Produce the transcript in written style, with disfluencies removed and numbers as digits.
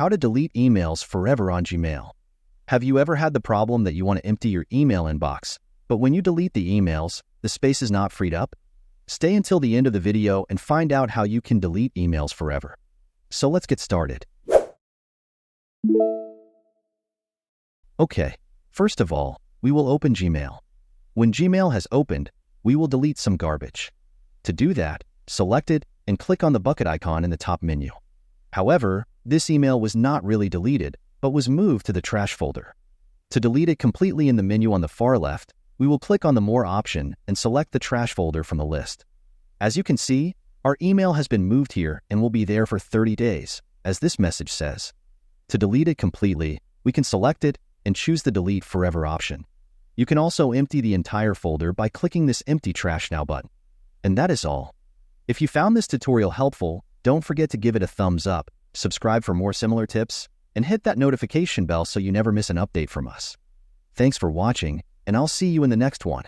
How to delete emails forever on Gmail. Have you ever had the problem that you want to empty your email inbox, but when you delete the emails, the space is not freed up? Stay until the end of the video and find out how you can delete emails forever. So let's get started. Okay, first of all, we will open Gmail. When Gmail has opened, we will delete some garbage. To do that, select it and click on the bucket icon in the top menu. However, this email was not really deleted, but was moved to the trash folder. To delete it completely in the menu on the far left, we will click on the More option and select the trash folder from the list. As you can see, our email has been moved here and will be there for 30 days, as this message says. To delete it completely, we can select it and choose the Delete Forever option. You can also empty the entire folder by clicking this Empty Trash Now button. And that is all. If you found this tutorial helpful, don't forget to give it a thumbs up, subscribe for more similar tips, and hit that notification bell so you never miss an update from us. Thanks for watching, and I'll see you in the next one.